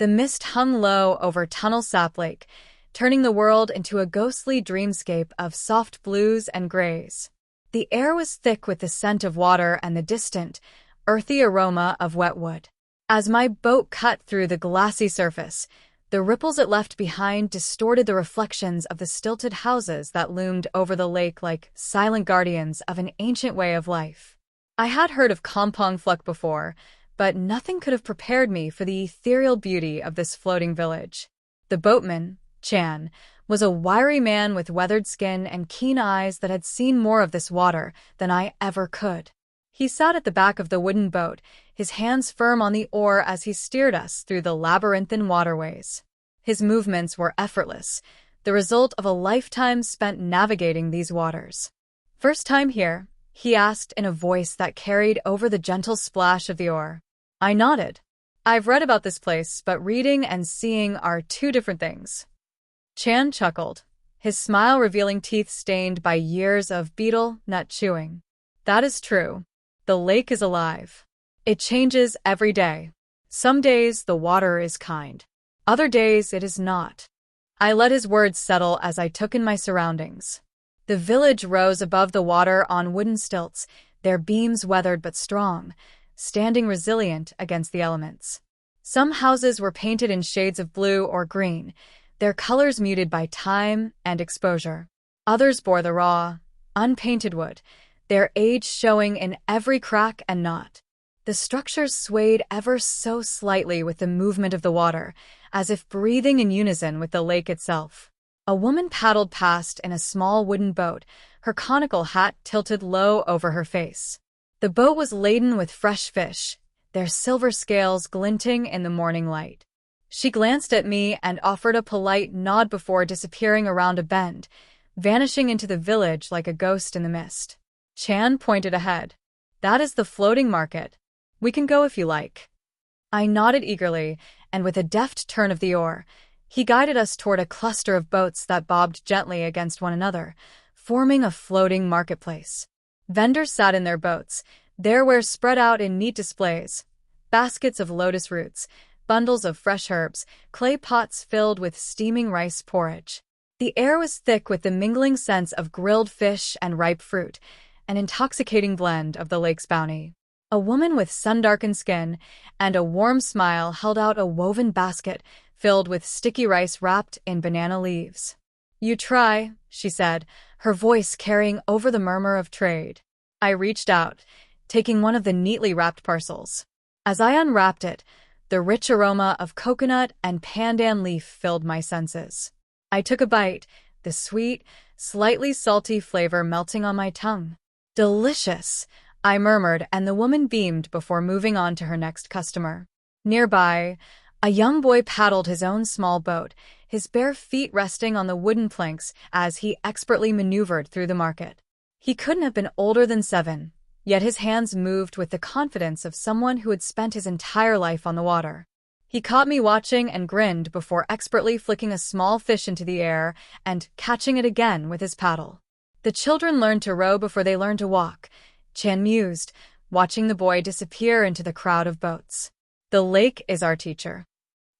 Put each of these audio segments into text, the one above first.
The mist hung low over Tonlé Sap Lake, turning the world into a ghostly dreamscape of soft blues and grays. The air was thick with the scent of water and the distant, earthy aroma of wet wood. As my boat cut through the glassy surface, the ripples it left behind distorted the reflections of the stilted houses that loomed over the lake like silent guardians of an ancient way of life. I had heard of Kampong Phluk before, but nothing could have prepared me for the ethereal beauty of this floating village. The boatman, Chan, was a wiry man with weathered skin and keen eyes that had seen more of this water than I ever could. He sat at the back of the wooden boat, his hands firm on the oar as he steered us through the labyrinthine waterways. His movements were effortless, the result of a lifetime spent navigating these waters. "First time here?" he asked in a voice that carried over the gentle splash of the oar. I nodded. "I've read about this place, but reading and seeing are two different things." Chan chuckled, his smile revealing teeth stained by years of betel nut chewing. "That is true. The lake is alive. It changes every day. Some days the water is kind. Other days it is not." I let his words settle as I took in my surroundings. The village rose above the water on wooden stilts, their beams weathered but strong, standing resilient against the elements. Some houses were painted in shades of blue or green, their colors muted by time and exposure. Others bore the raw, unpainted wood, their age showing in every crack and knot. The structures swayed ever so slightly with the movement of the water, as if breathing in unison with the lake itself. A woman paddled past in a small wooden boat, her conical hat tilted low over her face. The boat was laden with fresh fish, their silver scales glinting in the morning light. She glanced at me and offered a polite nod before disappearing around a bend, vanishing into the village like a ghost in the mist. Chan pointed ahead. "That is the floating market. We can go if you like." I nodded eagerly, and with a deft turn of the oar, he guided us toward a cluster of boats that bobbed gently against one another, forming a floating marketplace. Vendors sat in their boats, their wares spread out in neat displays: baskets of lotus roots, bundles of fresh herbs, clay pots filled with steaming rice porridge. The air was thick with the mingling scents of grilled fish and ripe fruit, an intoxicating blend of the lake's bounty. A woman with sun-darkened skin and a warm smile held out a woven basket filled with sticky rice wrapped in banana leaves. "You try," she said, her voice carrying over the murmur of trade. I reached out, taking one of the neatly wrapped parcels. As I unwrapped it, the rich aroma of coconut and pandan leaf filled my senses. I took a bite, the sweet, slightly salty flavor melting on my tongue. "Delicious," I murmured, and the woman beamed before moving on to her next customer. Nearby, a young boy paddled his own small boat, his bare feet resting on the wooden planks as he expertly maneuvered through the market. He couldn't have been older than 7, yet his hands moved with the confidence of someone who had spent his entire life on the water. He caught me watching and grinned before expertly flicking a small fish into the air and catching it again with his paddle. "The children learn to row before they learn to walk," Chan mused, watching the boy disappear into the crowd of boats. "The lake is our teacher."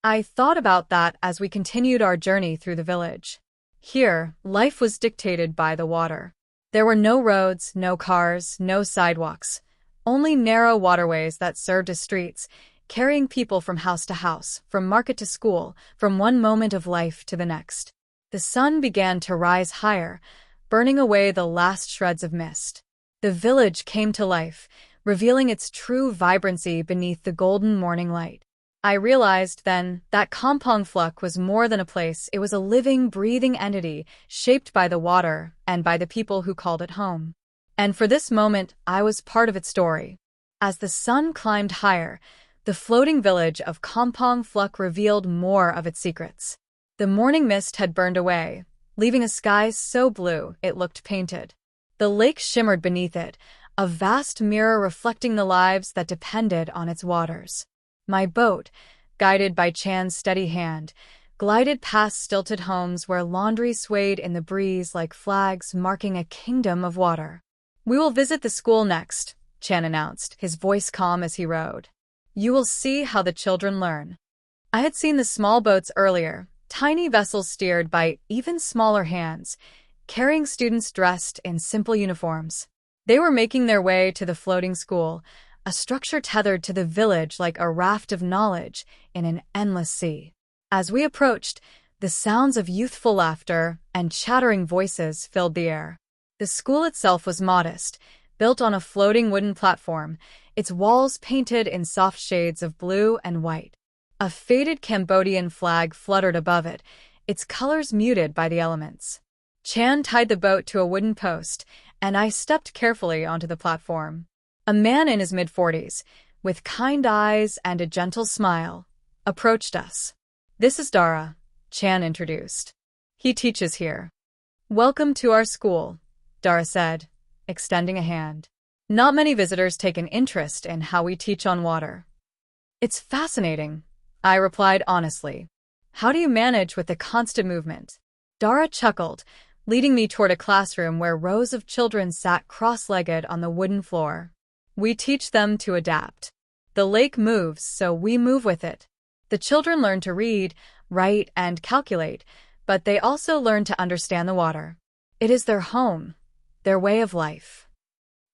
I thought about that as we continued our journey through the village. Here, life was dictated by the water. There were no roads, no cars, no sidewalks, only narrow waterways that served as streets, carrying people from house to house, from market to school, from one moment of life to the next. The sun began to rise higher, burning away the last shreds of mist. The village came to life, revealing its true vibrancy beneath the golden morning light. I realized then that Kampong Phluk was more than a place. It was a living, breathing entity shaped by the water and by the people who called it home. And for this moment, I was part of its story. As the sun climbed higher, the floating village of Kampong Phluk revealed more of its secrets. The morning mist had burned away, leaving a sky so blue it looked painted. The lake shimmered beneath it, a vast mirror reflecting the lives that depended on its waters. My boat, guided by Chan's steady hand, glided past stilted homes where laundry swayed in the breeze like flags marking a kingdom of water. "We will visit the school next," Chan announced, his voice calm as he rowed. "You will see how the children learn." I had seen the small boats earlier, tiny vessels steered by even smaller hands, carrying students dressed in simple uniforms. They were making their way to the floating school, a structure tethered to the village like a raft of knowledge in an endless sea. As we approached, the sounds of youthful laughter and chattering voices filled the air. The school itself was modest, built on a floating wooden platform, its walls painted in soft shades of blue and white. A faded Cambodian flag fluttered above it, its colors muted by the elements. Chan tied the boat to a wooden post, and I stepped carefully onto the platform. A man in his mid-40s, with kind eyes and a gentle smile, approached us. "This is Dara," Chan introduced. "He teaches here." "Welcome to our school," Dara said, extending a hand. "Not many visitors take an interest in how we teach on water." "It's fascinating," I replied honestly. "How do you manage with the constant movement?" Dara chuckled, leading me toward a classroom where rows of children sat cross-legged on the wooden floor. "We teach them to adapt. The lake moves, so we move with it." The children learn to read, write, and calculate, but they also learn to understand the water. It is their home, their way of life.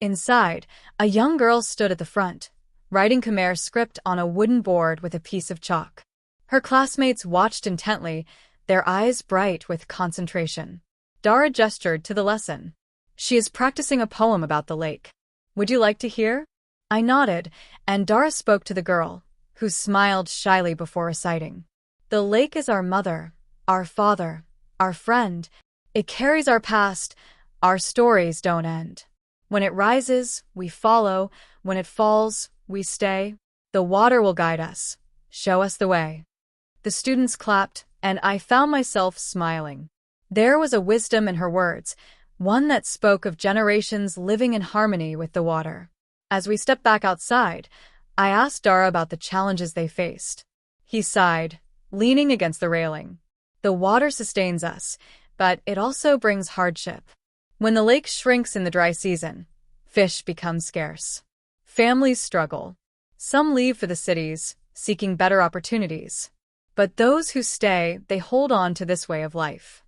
Inside, a young girl stood at the front, writing Khmer script on a wooden board with a piece of chalk. Her classmates watched intently, their eyes bright with concentration. Dara gestured to the lesson. "She is practicing a poem about the lake. Would you like to hear?" I nodded, and Dara spoke to the girl, who smiled shyly before reciting. "The lake is our mother, our father, our friend. It carries our past. Our stories don't end. When it rises, we follow. When it falls, we stay. The water will guide us, show us the way." The students clapped, and I found myself smiling. There was a wisdom in her words, one that spoke of generations living in harmony with the water. As we stepped back outside, I asked Dara about the challenges they faced. He sighed, leaning against the railing. "The water sustains us, but it also brings hardship. When the lake shrinks in the dry season, fish become scarce. Families struggle. Some leave for the cities, seeking better opportunities. But those who stay, they hold on to this way of life."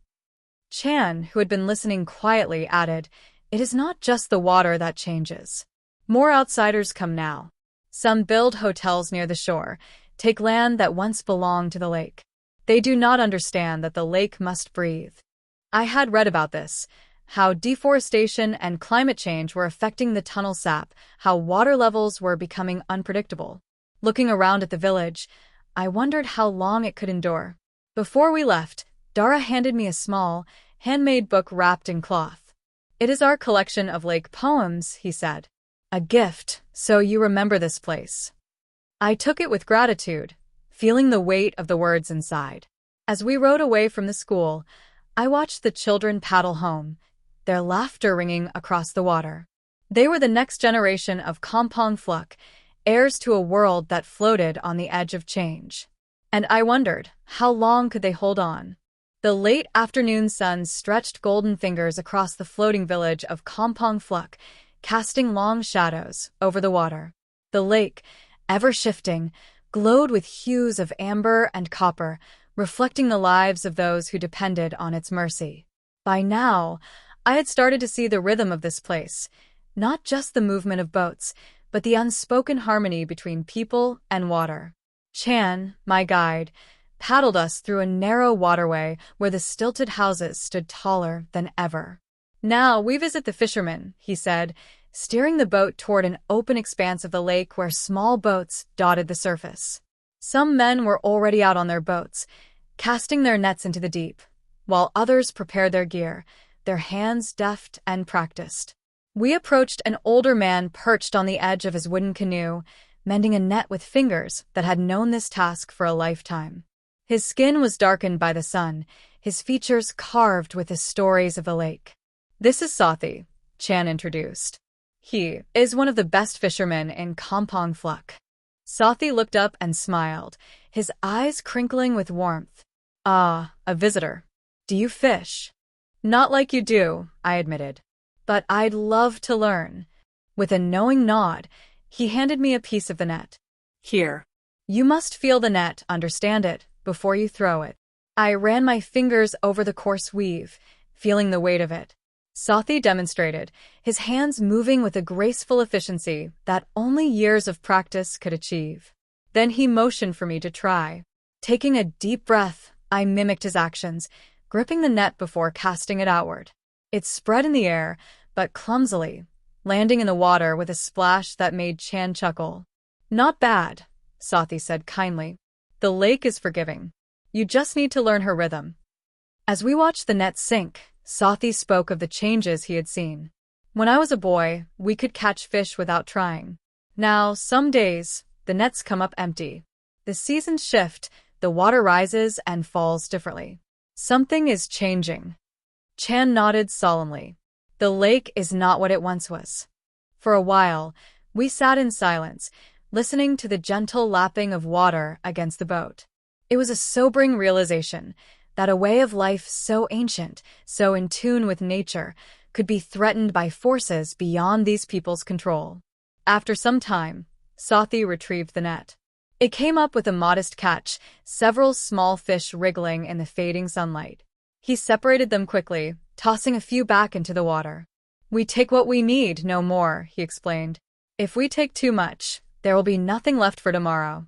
Chan, who had been listening quietly, added, "It is not just the water that changes. More outsiders come now. Some build hotels near the shore, take land that once belonged to the lake. They do not understand that the lake must breathe." I had read about this, how deforestation and climate change were affecting the Tonlé Sap, how water levels were becoming unpredictable. Looking around at the village, I wondered how long it could endure. Before we left, Dara handed me a small, handmade book wrapped in cloth. "It is our collection of lake poems," he said. "A gift, so you remember this place." I took it with gratitude, feeling the weight of the words inside. As we rode away from the school, I watched the children paddle home, their laughter ringing across the water. They were the next generation of Kampong Phluk, heirs to a world that floated on the edge of change. And I wondered, how long could they hold on? The late afternoon sun stretched golden fingers across the floating village of Kampong Phluk, casting long shadows over the water. The lake, ever shifting, glowed with hues of amber and copper, reflecting the lives of those who depended on its mercy. By now, I had started to see the rhythm of this place, not just the movement of boats, but the unspoken harmony between people and water. Chan, my guide, paddled us through a narrow waterway where the stilted houses stood taller than ever. "Now we visit the fishermen," he said, steering the boat toward an open expanse of the lake where small boats dotted the surface. Some men were already out on their boats, casting their nets into the deep, while others prepared their gear, their hands deft and practiced. We approached an older man perched on the edge of his wooden canoe, mending a net with fingers that had known this task for a lifetime. His skin was darkened by the sun, his features carved with the stories of the lake. "This is Sathi," Chan introduced. "He is one of the best fishermen in Kampong Phluk." Sathi looked up and smiled, his eyes crinkling with warmth. "Ah, a visitor. Do you fish?" "Not like you do," I admitted. "But I'd love to learn." With a knowing nod, he handed me a piece of the net. "Here." You must feel the net, understand it, before you throw it. I ran my fingers over the coarse weave, feeling the weight of it. Sathi demonstrated, his hands moving with a graceful efficiency that only years of practice could achieve. Then he motioned for me to try. Taking a deep breath, I mimicked his actions, gripping the net before casting it outward. It spread in the air, but clumsily, landing in the water with a splash that made Chan chuckle. Not bad, Sathi said kindly. The lake is forgiving. You just need to learn her rhythm. As we watched the net sink, Sathi spoke of the changes he had seen. When I was a boy, we could catch fish without trying. Now, some days, the nets come up empty. The seasons shift, the water rises and falls differently. Something is changing. Chan nodded solemnly. The lake is not what it once was. For a while, we sat in silence, listening to the gentle lapping of water against the boat. It was a sobering realization that a way of life so ancient, so in tune with nature, could be threatened by forces beyond these people's control. After some time, Sathi retrieved the net. It came up with a modest catch, several small fish wriggling in the fading sunlight. He separated them quickly, tossing a few back into the water. We take what we need, no more, he explained. If we take too much, there will be nothing left for tomorrow.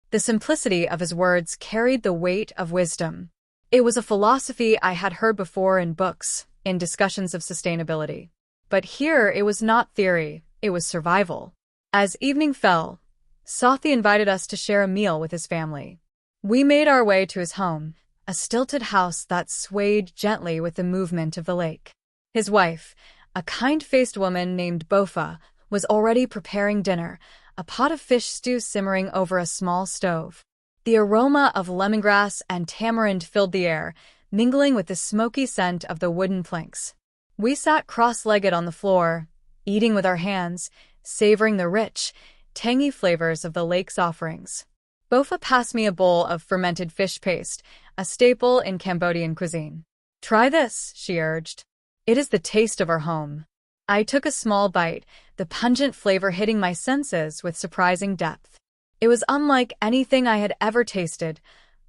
The simplicity of his words carried the weight of wisdom. It was a philosophy I had heard before in books, in discussions of sustainability. But here it was not theory, it was survival. As evening fell, Sathi invited us to share a meal with his family. We made our way to his home, a stilted house that swayed gently with the movement of the lake. His wife, a kind-faced woman named Bofa, was already preparing dinner, a pot of fish stew simmering over a small stove. The aroma of lemongrass and tamarind filled the air, mingling with the smoky scent of the wooden planks. We sat cross-legged on the floor, eating with our hands, savoring the rich, tangy flavors of the lake's offerings. Bofa passed me a bowl of fermented fish paste, a staple in Cambodian cuisine. Try this, she urged. It is the taste of our home. I took a small bite, the pungent flavor hitting my senses with surprising depth. It was unlike anything I had ever tasted,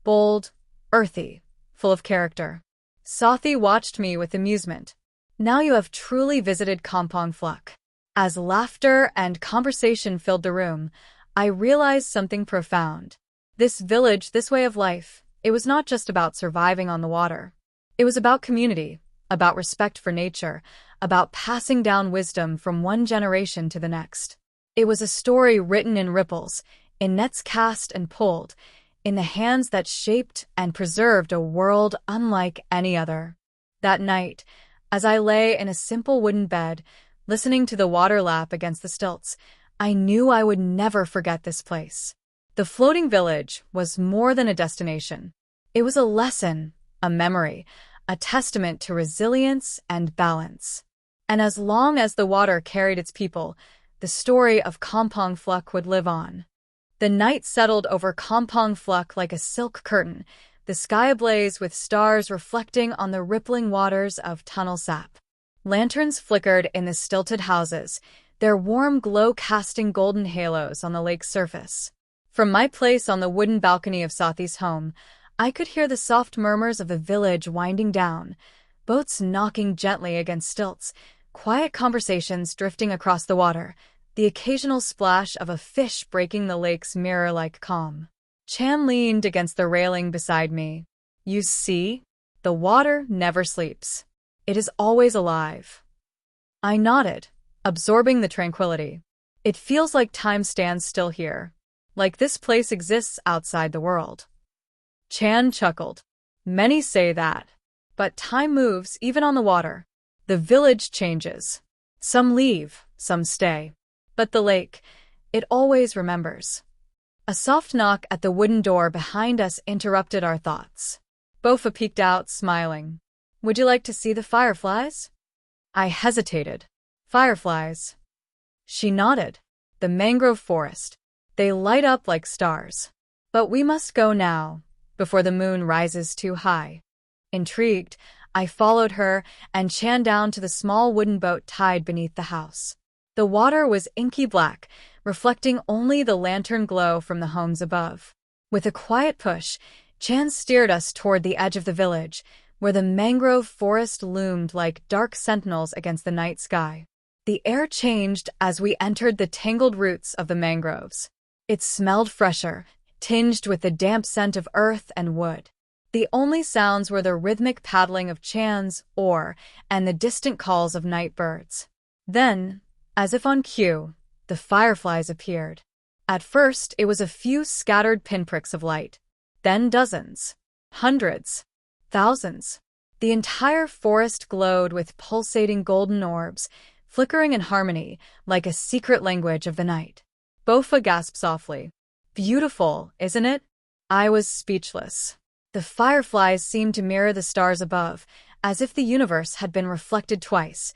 bold, earthy, full of character. Sathi watched me with amusement. Now you have truly visited Kampong Phluk. As laughter and conversation filled the room, I realized something profound. This village, this way of life, it was not just about surviving on the water. It was about community, about respect for nature, about passing down wisdom from one generation to the next. It was a story written in ripples, in nets cast and pulled, in the hands that shaped and preserved a world unlike any other. That night, as I lay in a simple wooden bed, listening to the water lap against the stilts, I knew I would never forget this place. The floating village was more than a destination. It was a lesson, a memory, a testament to resilience and balance. And as long as the water carried its people, the story of Kampong Phluk would live on. The night settled over Kampong Phluk like a silk curtain, the sky ablaze with stars reflecting on the rippling waters of Tonlé Sap. Lanterns flickered in the stilted houses, their warm glow casting golden halos on the lake's surface. From my place on the wooden balcony of Sathi's home, I could hear the soft murmurs of the village winding down, boats knocking gently against stilts, quiet conversations drifting across the water, the occasional splash of a fish breaking the lake's mirror-like calm. Chan leaned against the railing beside me. You see? The water never sleeps. It is always alive. I nodded, absorbing the tranquility. It feels like time stands still here, like this place exists outside the world. Chan chuckled. Many say that. But time moves even on the water. The village changes. Some leave, some stay. But the lake, it always remembers. A soft knock at the wooden door behind us interrupted our thoughts. Bofa peeked out, smiling. Would you like to see the fireflies? I hesitated. Fireflies. She nodded. The mangrove forest. They light up like stars. But we must go now, before the moon rises too high. Intrigued, I followed her and Chan down to the small wooden boat tied beneath the house. The water was inky black, reflecting only the lantern glow from the homes above. With a quiet push, Chan steered us toward the edge of the village, where the mangrove forest loomed like dark sentinels against the night sky. The air changed as we entered the tangled roots of the mangroves. It smelled fresher, tinged with the damp scent of earth and wood. The only sounds were the rhythmic paddling of Chan's oar and the distant calls of night birds. Then, as if on cue, the fireflies appeared. At first, it was a few scattered pinpricks of light. Then dozens, hundreds, thousands. The entire forest glowed with pulsating golden orbs, flickering in harmony like a secret language of the night. Bofa gasped softly. Beautiful, isn't it? I was speechless. The fireflies seemed to mirror the stars above, as if the universe had been reflected twice,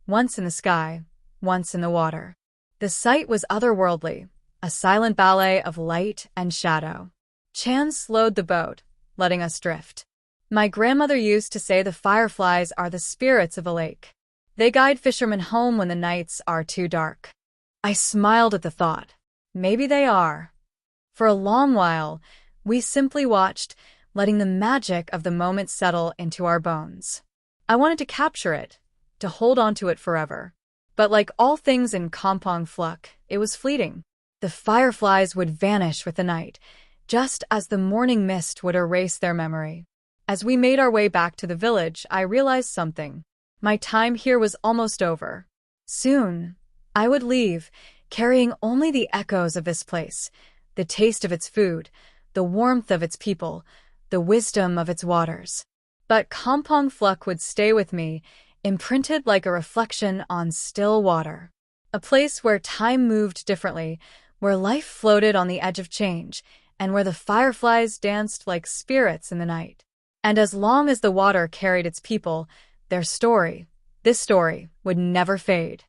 once in the sky, once in the water. The sight was otherworldly, a silent ballet of light and shadow. Chan slowed the boat, letting us drift. My grandmother used to say the fireflies are the spirits of a lake. They guide fishermen home when the nights are too dark. I smiled at the thought. Maybe they are. For a long while, we simply watched, letting the magic of the moment settle into our bones. I wanted to capture it, to hold on to it forever. But like all things in Kampong Phluk, it was fleeting. The fireflies would vanish with the night, just as the morning mist would erase their memory. As we made our way back to the village, I realized something. My time here was almost over. Soon, I would leave, carrying only the echoes of this place, the taste of its food, the warmth of its people, the wisdom of its waters. But Kampong Phluk would stay with me, imprinted like a reflection on still water. A place where time moved differently, where life floated on the edge of change, and where the fireflies danced like spirits in the night. And as long as the water carried its people, their story, this story, would never fade.